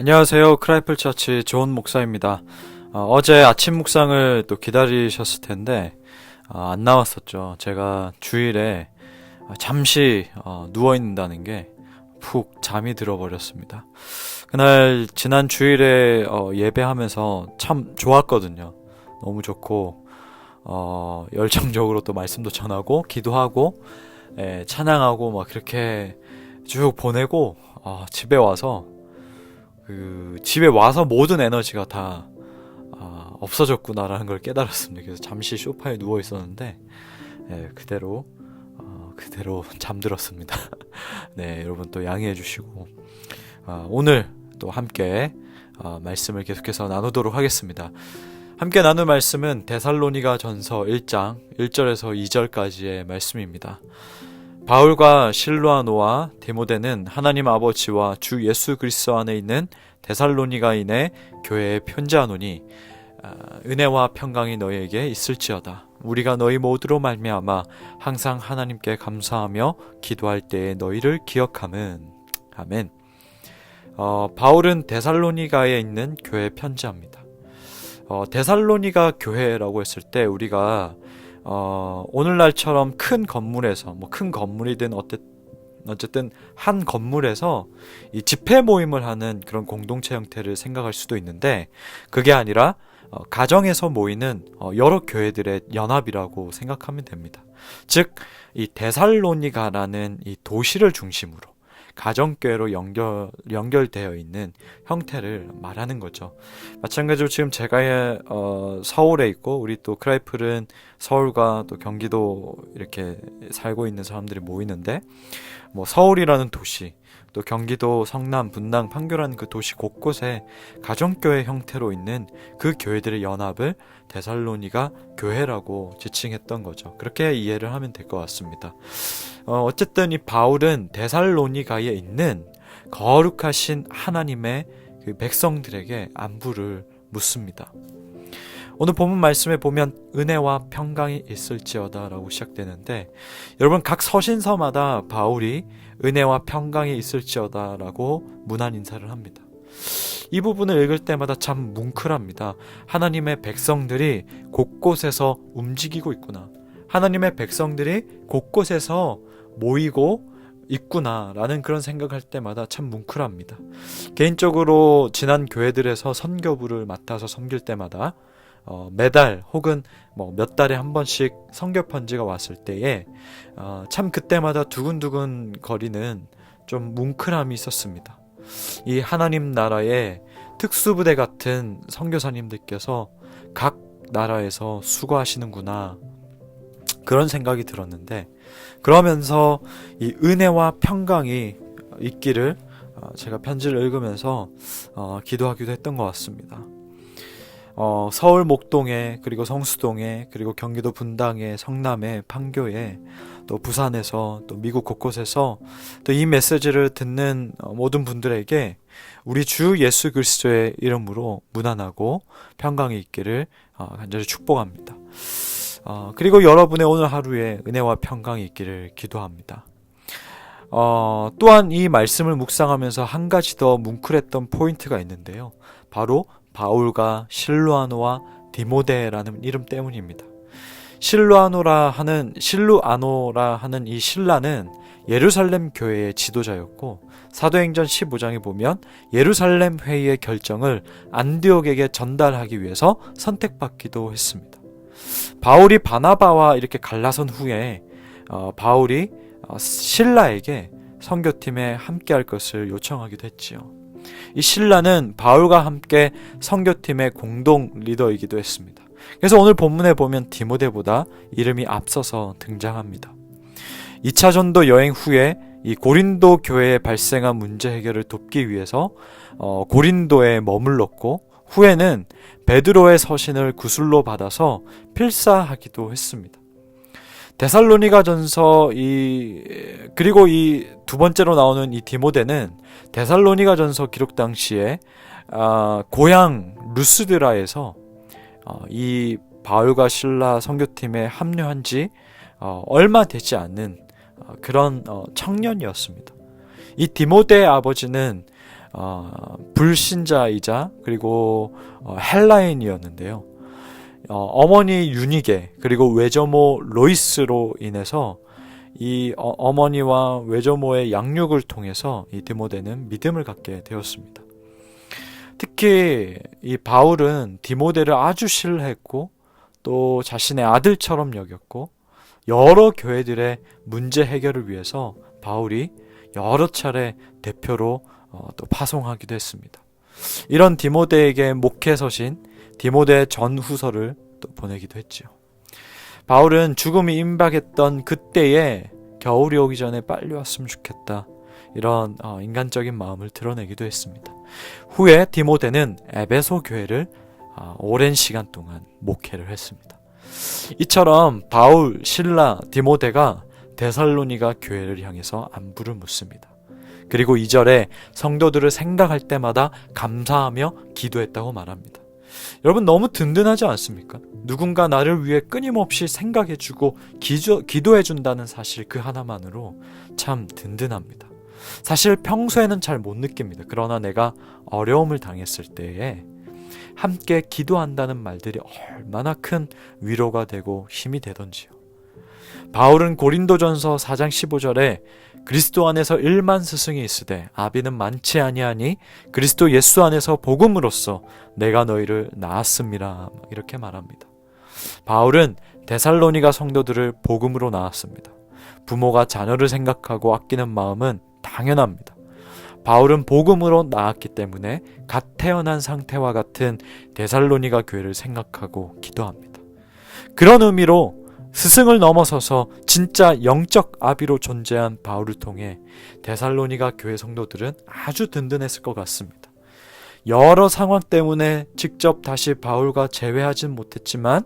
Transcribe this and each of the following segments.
안녕하세요. 크라이플 처치 조은 목사입니다. 어제 아침 묵상을 또 기다리셨을 텐데 안 나왔었죠. 제가 주일에 잠시 누워 있는다는 게 푹 잠이 들어버렸습니다. 그날 지난 주일에 예배하면서 참 좋았거든요. 너무 좋고 열정적으로 또 말씀도 전하고 기도하고 찬양하고 막 그렇게 쭉 보내고 집에 와서 모든 에너지가 다 없어졌구나라는 걸 깨달았습니다. 그래서 잠시 소파에 누워 있었는데 그대로 잠들었습니다. 네, 여러분 또 양해해 주시고 오늘 또 함께 말씀을 계속해서 나누도록 하겠습니다. 함께 나눌 말씀은 데살로니가 전서 1장 1절에서 2절까지의 말씀입니다. 바울과 실로아노와 디모데는 하나님 아버지와 주 예수 그리스도 안에 있는 데살로니가인의 교회에 편지하노니 은혜와 평강이 너희에게 있을지어다. 우리가 너희 모두로 말미암아 항상 하나님께 감사하며 기도할 때에 너희를 기억함은. 아멘. 바울은 데살로니가에 있는 교회에 편지합니다. 데살로니가 교회라고 했을 때 우리가 오늘날처럼 큰 건물에서 큰 건물이든 어쨌든 한 건물에서 이 집회 모임을 하는 그런 공동체 형태를 생각할 수도 있는데 그게 아니라 가정에서 모이는 여러 교회들의 연합이라고 생각하면 됩니다. 즉 이 데살로니가라는 이 도시를 중심으로 가정교회로 연결되어 있는 형태를 말하는 거죠. 마찬가지로 지금 제가 서울에 있고 우리 또 크라이플은 서울과 또 경기도 이렇게 살고 있는 사람들이 모이는데 서울이라는 도시 또 경기도 성남, 분당, 판교라는 그 도시 곳곳에 가정교회 형태로 있는 그 교회들의 연합을 데살로니가 교회라고 지칭했던 거죠. 그렇게 이해를 하면 될 것 같습니다. 어쨌든 이 바울은 데살로니가에 있는 거룩하신 하나님의 그 백성들에게 안부를 묻습니다. 오늘 본문 말씀에 보면 은혜와 평강이 있을지어다 라고 시작되는데 여러분 각 서신서마다 바울이 은혜와 평강이 있을지어다 라고 문안 인사를 합니다. 이 부분을 읽을 때마다 참 뭉클합니다. 하나님의 백성들이 곳곳에서 움직이고 있구나. 하나님의 백성들이 곳곳에서 모이고 있구나 라는 그런 생각할 때마다 참 뭉클합니다. 개인적으로 지난 교회들에서 선교부를 맡아서 섬길 때마다 매달 혹은 몇 달에 한 번씩 선교 편지가 왔을 때에 참 그때마다 두근두근 거리는 좀 뭉클함이 있었습니다. 이 하나님 나라의 특수부대 같은 선교사님들께서 각 나라에서 수고하시는구나 그런 생각이 들었는데 그러면서 이 은혜와 평강이 있기를 제가 편지를 읽으면서 기도하기도 했던 것 같습니다. 서울 목동에 그리고 성수동에 그리고 경기도 분당에 성남에 판교에 또 부산에서 또 미국 곳곳에서 또 이 메시지를 듣는 모든 분들에게 우리 주 예수 그리스도의 이름으로 문안하고 평강이 있기를 간절히 축복합니다. 그리고 여러분의 오늘 하루에 은혜와 평강이 있기를 기도합니다. 또한 이 말씀을 묵상하면서 한 가지 더 뭉클했던 포인트가 있는데요. 바로 바울과 실루아노와 디모데라는 이름 때문입니다. 실루아노라 하는 이 실라는 예루살렘 교회의 지도자였고 사도행전 15장에 보면 예루살렘 회의의 결정을 안디옥에게 전달하기 위해서 선택받기도 했습니다. 바울이 바나바와 이렇게 갈라선 후에 바울이 실라에게 선교팀에 함께할 것을 요청하기도 했지요. 이 실라는 바울과 함께 선교팀의 공동 리더이기도 했습니다. 그래서 오늘 본문에 보면 디모데보다 이름이 앞서서 등장합니다. 2차 전도 여행 후에 이 고린도 교회에 발생한 문제 해결을 돕기 위해서 고린도에 머물렀고 후에는 베드로의 서신을 구슬로 받아서 필사하기도 했습니다. 데살로니가 전서 그리고 이 두 번째로 나오는 이 디모데는 데살로니가 전서 기록 당시에 고향 루스드라에서 이 바울과 실라 선교팀에 합류한 지 얼마 되지 않는 그런 청년이었습니다. 이 디모데의 아버지는 불신자이자 그리고 헬라인이었는데요. 어머니 유니게 그리고 외조모 로이스로 인해서 이 어머니와 외조모의 양육을 통해서 이 디모데는 믿음을 갖게 되었습니다. 특히 이 바울은 디모데를 아주 신뢰했고 또 자신의 아들처럼 여겼고 여러 교회들의 문제 해결을 위해서 바울이 여러 차례 대표로 또 파송하기도 했습니다. 이런 디모데에게 목회 서신 디모데 전후서를 또 보내기도 했지요. 바울은 죽음이 임박했던 그때에 겨울이 오기 전에 빨리 왔으면 좋겠다. 이런 인간적인 마음을 드러내기도 했습니다. 후에 디모데는 에베소 교회를 오랜 시간 동안 목회를 했습니다. 이처럼 바울, 실라, 디모데가 데살로니가 교회를 향해서 안부를 묻습니다. 그리고 2절에 성도들을 생각할 때마다 감사하며 기도했다고 말합니다. 여러분 너무 든든하지 않습니까? 누군가 나를 위해 끊임없이 생각해주고 기도해준다는 사실 그 하나만으로 참 든든합니다. 사실 평소에는 잘 못 느낍니다. 그러나 내가 어려움을 당했을 때에 함께 기도한다는 말들이 얼마나 큰 위로가 되고 힘이 되던지요. 바울은 고린도전서 4장 15절에 그리스도 안에서 1만 스승이 있으되 아비는 많지 아니하니 그리스도 예수 안에서 복음으로써 내가 너희를 낳았음이라 이렇게 말합니다. 바울은 데살로니가 성도들을 복음으로 낳았습니다. 부모가 자녀를 생각하고 아끼는 마음은 당연합니다. 바울은 복음으로 낳았기 때문에 갓 태어난 상태와 같은 데살로니가 교회를 생각하고 기도합니다. 그런 의미로 스승을 넘어서서 진짜 영적 아비로 존재한 바울을 통해 데살로니가 교회 성도들은 아주 든든했을 것 같습니다. 여러 상황 때문에 직접 다시 바울과 재회하진 못했지만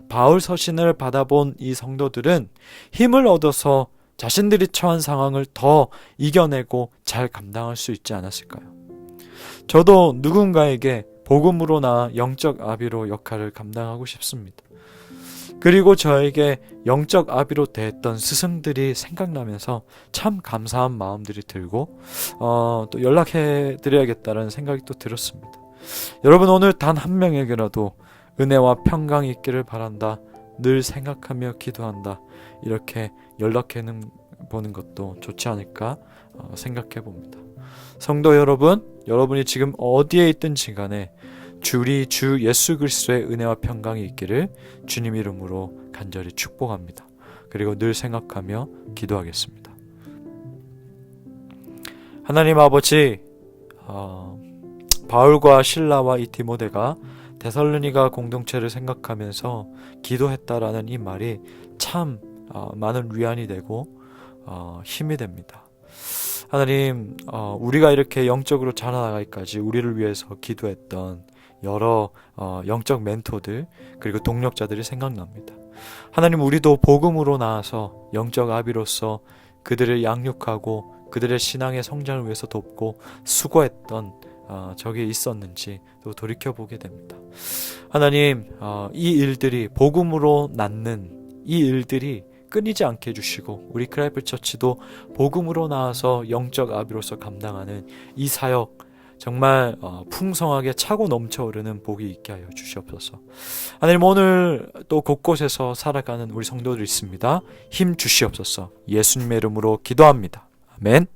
바울 서신을 받아본 이 성도들은 힘을 얻어서 자신들이 처한 상황을 더 이겨내고 잘 감당할 수 있지 않았을까요? 저도 누군가에게 복음으로 나아 영적 아비로 역할을 감당하고 싶습니다. 그리고 저에게 영적 아비로 대했던 스승들이 생각나면서 참 감사한 마음들이 들고 또 연락해 드려야겠다는 생각이 또 들었습니다. 여러분 오늘 단 한 명에게라도 은혜와 평강이 있기를 바란다. 늘 생각하며 기도한다. 이렇게 연락해 보는 것도 좋지 않을까 생각해 봅니다. 성도 여러분, 여러분이 지금 어디에 있든지 간에 우리 주 예수 그리스도의 은혜와 평강이 있기를 주님 이름으로 간절히 축복합니다. 그리고 늘 생각하며 기도하겠습니다. 하나님 아버지, 바울과 실라와 이 디모데가 데살로니가 공동체를 생각하면서 기도했다라는 이 말이 참 많은 위안이 되고 힘이 됩니다. 하나님, 우리가 이렇게 영적으로 자라나가기까지 우리를 위해서 기도했던 여러 영적 멘토들 그리고 동력자들이 생각납니다. 하나님, 우리도 복음으로 나아서 영적 아비로서 그들을 양육하고 그들의 신앙의 성장을 위해서 돕고 수고했던 적이 있었는지 또 돌이켜보게 됩니다. 하나님, 이 일들이 복음으로 낳는 이 일들이 끊이지 않게 해주시고 우리 크라이플 처치도 복음으로 나아서 영적 아비로서 감당하는 이 사역 정말 풍성하게 차고 넘쳐오르는 복이 있게 하여 주시옵소서. 하나님, 오늘 또 곳곳에서 살아가는 우리 성도들 있습니다. 힘 주시옵소서. 예수님의 이름으로 기도합니다. 아멘.